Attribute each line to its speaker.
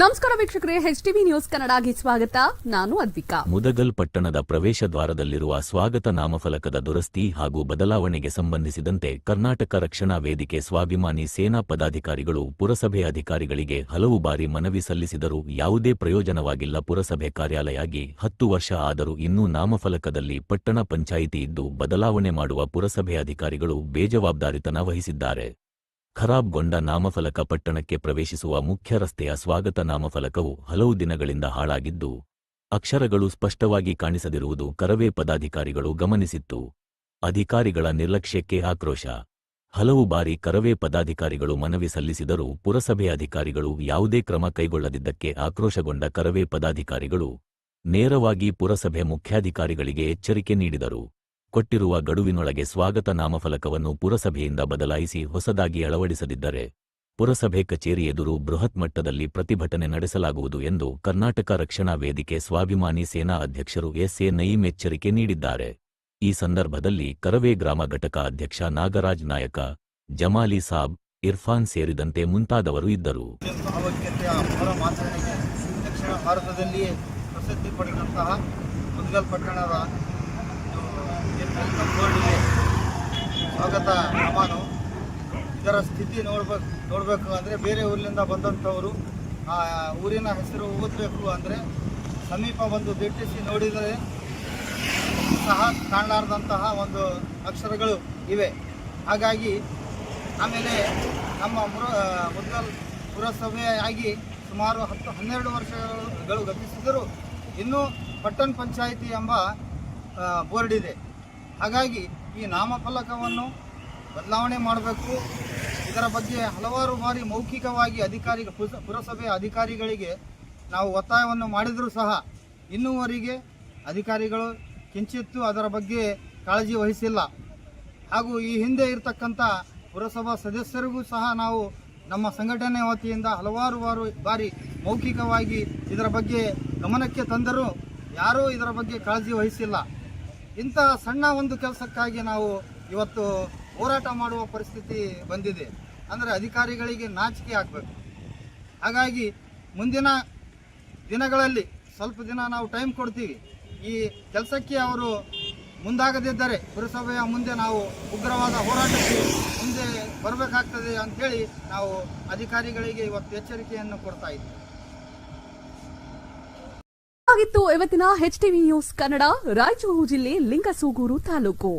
Speaker 1: ನಮಸ್ಕಾರ ವೀಕ್ಷಕರೇ, HTV news ಕನ್ನಡಗೆ ಸ್ವಾಗತ. ನಾನು ಅದ್ವಿಕಾ.
Speaker 2: ಮುದಗಲ್ ಪಟ್ಟಣದ ಪ್ರವೇಶ ದ್ವಾರದಲ್ಲಿರುವ ಸ್ವಾಗತ ನಾಮಫಲಕದ ದುರಸ್ತಿ ಹಾಗೂ ಬದಲಾವಣೆಗೆ ಸಂಬಂಧಿಸಿದಂತೆ ಕರ್ನಾಟಕ ರಕ್ಷಣಾ ವೇದಿಕೆ ಸ್ವಾಭಿಮಾನಿ ಸೇನಾ ಪದಾಧಿಕಾರಿಗಳು ಪುರಸಭೆ ಅಧಿಕಾರಿಗಳಿಗೆ ಹಲವು ಬಾರಿ ಮನವಿ ಸಲ್ಲಿಸಿದರೂ ಯಾವುದೇ ಪ್ರಯೋಜನವಾಗಿಲ್ಲ. ಪುರಸಭೆ ಕಾರ್ಯಾಲಯವಾಗಿ 10 ವರ್ಷ ಆದರೂ ಇನ್ನೂ ನಾಮಫಲಕದಲ್ಲಿ ಪಟ್ಟಣ ಪಂಚಾಯಿತಿ ಇದ್ದು ಬದಲಾವಣೆ ಮಾಡುವ ಪುರಸಭೆ ಅಧಿಕಾರಿಗಳು ಬೇಜವಾಬ್ದಾರಿತನ ವಹಿಸಿದ್ದಾರೆ. ಖರಾಬ್ಗೊಂಡ ನಾಮಫಲಕ ಪಟ್ಟಣಕ್ಕೆ ಪ್ರವೇಶಿಸುವ ಮುಖ್ಯ ರಸ್ತೆಯ ಸ್ವಾಗತ ನಾಮಫಲಕವು ಹಲವು ದಿನಗಳಿಂದ ಹಾಳಾಗಿದ್ದು ಅಕ್ಷರಗಳು ಸ್ಪಷ್ಟವಾಗಿ ಕಾಣಿಸದಿರುವುದು ಕರವೇ ಪದಾಧಿಕಾರಿಗಳು ಗಮನಿಸಿತ್ತು. ಅಧಿಕಾರಿಗಳ ನಿರ್ಲಕ್ಷ್ಯಕ್ಕೆ ಆಕ್ರೋಶ. ಹಲವು ಬಾರಿ ಕರವೇ ಪದಾಧಿಕಾರಿಗಳು ಮನವಿ ಸಲ್ಲಿಸಿದರೂ ಪುರಸಭೆ ಅಧಿಕಾರಿಗಳು ಯಾವುದೇ ಕ್ರಮ ಕೈಗೊಳ್ಳದಿದ್ದಕ್ಕೆ ಆಕ್ರೋಶಗೊಂಡ ಕರವೇ ಪದಾಧಿಕಾರಿಗಳು ನೇರವಾಗಿ ಪುರಸಭೆ ಮುಖ್ಯಾಧಿಕಾರಿಗಳಿಗೆ ಎಚ್ಚರಿಕೆ ನೀಡಿದರು. ಕೊಟ್ಟಿರುವ ಗಡುವಿನೊಳಗೆ ಸ್ವಾಗತ ನಾಮಫಲಕವನ್ನು ಪುರಸಭೆಯಿಂದ ಬದಲಾಯಿಸಿ ಹೊಸದಾಗಿ ಅಳವಡಿಸದಿದ್ದರೆ ಪುರಸಭೆ ಕಚೇರಿ ಎದುರು ಬೃಹತ್ ಮಟ್ಟದಲ್ಲಿ ಪ್ರತಿಭಟನೆ ನಡೆಸಲಾಗುವುದು ಎಂದು ಕರ್ನಾಟಕ ರಕ್ಷಣಾ ವೇದಿಕೆ ಸ್ವಾಭಿಮಾನಿ ಸೇನಾ ಅಧ್ಯಕ್ಷರು ಎಸ್.ಎ. ನಯೀಂ ಎಚ್ಚರಿಕೆ ನೀಡಿದ್ದಾರೆ. ಈ ಸಂದರ್ಭದಲ್ಲಿ ಕರವೇ ಗ್ರಾಮ ಘಟಕ ಅಧ್ಯಕ್ಷ ನಾಗರಾಜ್ ನಾಯಕ, ಜಮಾಲಿ ಸಾಬ್, ಇರ್ಫಾನ್ ಸೇರಿದಂತೆ ಮುಂತಾದವರು ಇದ್ದರು.
Speaker 3: ದಕ್ಷಿಣ ಭಾರತದಲ್ಲಿಯೇ ಪ್ರಸಿದ್ಧಿ ಪಡೆದಂತಹ ಮುದಗಲ್ ಪಟ್ಟಣದ ಬೋರ್ಡಿಗೆ ಸ್ವಾಗತ ಕಮಾನು, ಇದರ ಸ್ಥಿತಿ ನೋಡಬೇಕು ಅಂದರೆ ಬೇರೆ ಊರಿನಿಂದ ಬಂದಂಥವರು ಆ ಊರಿನ ಹೆಸರು ಓದಬೇಕು ಅಂದರೆ ಸಮೀಪ ಬಂದು ದಿಟ್ಟಿಸಿ ನೋಡಿದರೆ ಸಹ ಕಾಣಲಾರದಂತಹ ಒಂದು ಅಕ್ಷರಗಳು ಇವೆ. ಹಾಗಾಗಿ ಆಮೇಲೆ ನಮ್ಮ ಮುದಗಲ್ ಪುರಸಭೆಯಾಗಿ ಸುಮಾರು 10-12 ವರ್ಷಗಳು ಗತಿಸಿದರೂ ಇನ್ನೂ ಪಟ್ಟಣ ಪಂಚಾಯಿತಿ ಎಂಬ ಬೋರ್ಡ್ ಇದೆ. ಹಾಗಾಗಿ ಈ ನಾಮಫಲಕವನ್ನು ಬದಲಾವಣೆ ಮಾಡಬೇಕು. ಇದರ ಬಗ್ಗೆ ಹಲವಾರು ಬಾರಿ ಮೌಖಿಕವಾಗಿ ಪುರಸಭೆ ಅಧಿಕಾರಿಗಳಿಗೆ ನಾವು ಒತ್ತಾಯವನ್ನು ಮಾಡಿದರೂ ಸಹ ಇನ್ನೂವರೆಗೆ ಅಧಿಕಾರಿಗಳು ಕಿಂಚಿತ್ತೂ ಅದರ ಬಗ್ಗೆ ಕಾಳಜಿ ವಹಿಸಿಲ್ಲ. ಹಾಗೂ ಈ ಹಿಂದೆ ಇರತಕ್ಕಂಥ ಪುರಸಭಾ ಸದಸ್ಯರಿಗೂ ಸಹ ನಾವು ನಮ್ಮ ಸಂಘಟನೆ ವತಿಯಿಂದ ಹಲವಾರು ಬಾರಿ ಮೌಖಿಕವಾಗಿ ಇದರ ಬಗ್ಗೆ ಗಮನಕ್ಕೆ ತಂದರೂ ಯಾರೂ ಇದರ ಬಗ್ಗೆ ಕಾಳಜಿ ವಹಿಸಿಲ್ಲ. ಇಂತಹ ಸಣ್ಣ ಒಂದು ಕೆಲಸಕ್ಕಾಗಿ ನಾವು ಇವತ್ತು ಹೋರಾಟ ಮಾಡುವ ಪರಿಸ್ಥಿತಿ ಬಂದಿದೆ. ಅಂದರೆ ಅಧಿಕಾರಿಗಳಿಗೆ ನಾಚಿಕೆ ಆಗಬೇಕು. ಹಾಗಾಗಿ ಮುಂದಿನ ದಿನಗಳಲ್ಲಿ ಸ್ವಲ್ಪ ದಿನ ನಾವು ಟೈಮ್ ಕೊಡ್ತೀವಿ. ಈ ಕೆಲಸಕ್ಕೆ ಅವರು ಮುಂದಾಗದಿದ್ದರೆ ಪುರಸಭೆಯ ಮುಂದೆ ನಾವು ಉಗ್ರವಾದ ಹೋರಾಟಕ್ಕೆ ಮುಂದೆ ಬರಬೇಕಾಗ್ತದೆ ಅಂಥೇಳಿ ನಾವು ಅಧಿಕಾರಿಗಳಿಗೆ ಇವತ್ತು ಎಚ್ಚರಿಕೆಯನ್ನು ಕೊಡ್ತಾ ಇದ್ದೀವಿ.
Speaker 1: ಇವತ್ತಿನ HTV ನ್ಯೂಸ್ ಕನ್ನಡ ರಾಯಚೂರು ಜಿಲ್ಲೆ ಲಿಂಗಸೂಗೂರು ತಾಲೂಕು.